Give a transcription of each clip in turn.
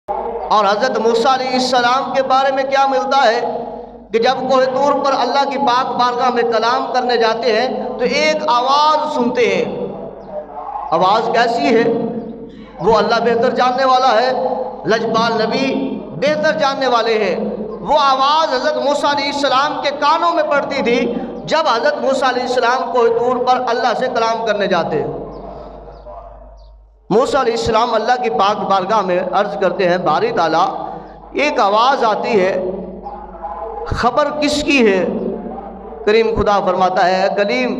और हज़रत मूसा अलैहिस्सलाम के बारे में क्या मिलता है कि जब कोह तूर पर अल्लाह की पाक बारगाह में कलाम करने जाते हैं तो एक आवाज़ सुनते हैं। आवाज़ कैसी है वो अल्लाह बेहतर जानने वाला है, लजपाल नबी बेहतर जानने वाले हैं। वो आवाज़ हज़रत मूसा अलैहिस्सलाम के कानों में पड़ती थी जब हज़रत मूसा अलैहिस्सलाम कोह तूर पर अल्लाह से कलाम करने जाते हैं। मूसा अलैहिस्सलाम अल्लाह की पाक बारगाह में अर्ज़ करते हैं, बारी ताला एक आवाज़ आती है, खबर किसकी है? करीम खुदा फरमाता है, कलीम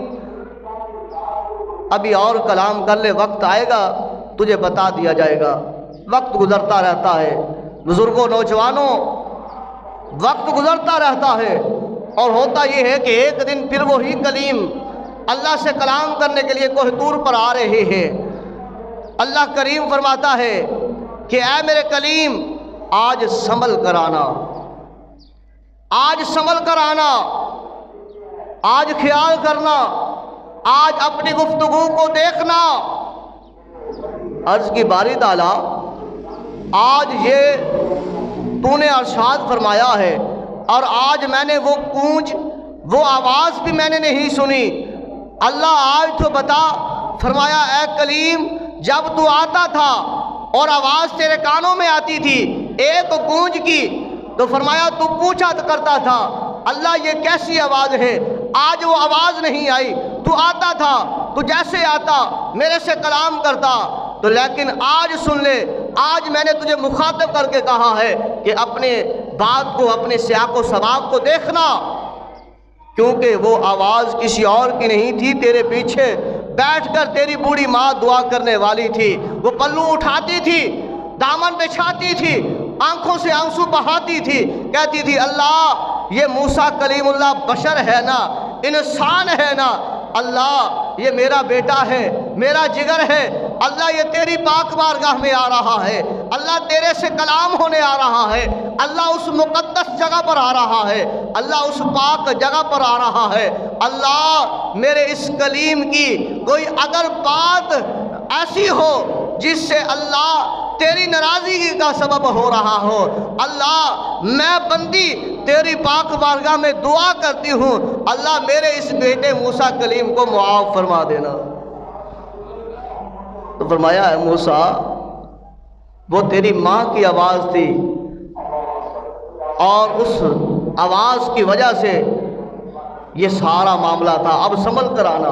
अभी और कलाम कर ले, वक्त आएगा तुझे बता दिया जाएगा। वक्त गुजरता रहता है बुजुर्गों, नौजवानों, वक्त गुजरता रहता है और होता यह है कि एक दिन फिर वही कलीम अल्लाह से कलाम करने के लिए कोह तूर पर आ रहे हैं। अल्लाह करीम फरमाता है कि ऐ मेरे कलीम आज संभल कर आना, आज संभल कर आना, आज ख्याल करना, आज अपनी गुफ्तगू को देखना। अर्ज की बारी ताला आज ये तूने अरशाद फरमाया है और आज मैंने वो गूंज, वो आवाज़ भी मैंने नहीं सुनी। अल्लाह आज तो बता, फरमाया ऐ कलीम जब तू आता था और आवाज़ तेरे कानों में आती थी एक गूंज की, तो फरमाया तू पूछा तो करता था अल्लाह ये कैसी आवाज़ है। आज वो आवाज़ नहीं आई, तू आता था, तू जैसे आता मेरे से कलाम करता, तो लेकिन आज सुन ले, आज मैंने तुझे मुखातब करके कहा है कि अपने बात को, अपने सियाक़ो सबाब को देखना, क्योंकि वो आवाज़ किसी और की नहीं थी। तेरे पीछे बैठकर तेरी बूढ़ी माँ दुआ करने वाली थी। वो पल्लू उठाती थी, दामन बिछाती थी, आंखों से आंसू बहाती थी, कहती थी अल्लाह ये मूसा कलीमुल्लाह बशर है ना, इंसान है ना, अल्लाह ये मेरा बेटा है, मेरा जिगर है, अल्लाह ये तेरी पाक बारगाह में आ रहा है, अल्लाह तेरे से कलाम होने आ रहा है, अल्लाह उस मुक़द्दस जगह पर आ रहा है, अल्लाह उस पाक जगह पर आ रहा है। अल्लाह मेरे इस कलीम की कोई अगर बात ऐसी हो जिससे अल्लाह तेरी नाराज़गी का सबब हो रहा हो, अल्लाह मैं बंदी तेरी पाक बारगाह में दुआ करती हूँ, अल्लाह मेरे इस बेटे मूसा कलीम को मुआफ़ फरमा देना। तो फरमाया है मूसा वो तेरी माँ की आवाज़ थी और उस आवाज़ की वजह से ये सारा मामला था, अब संभल कर आना।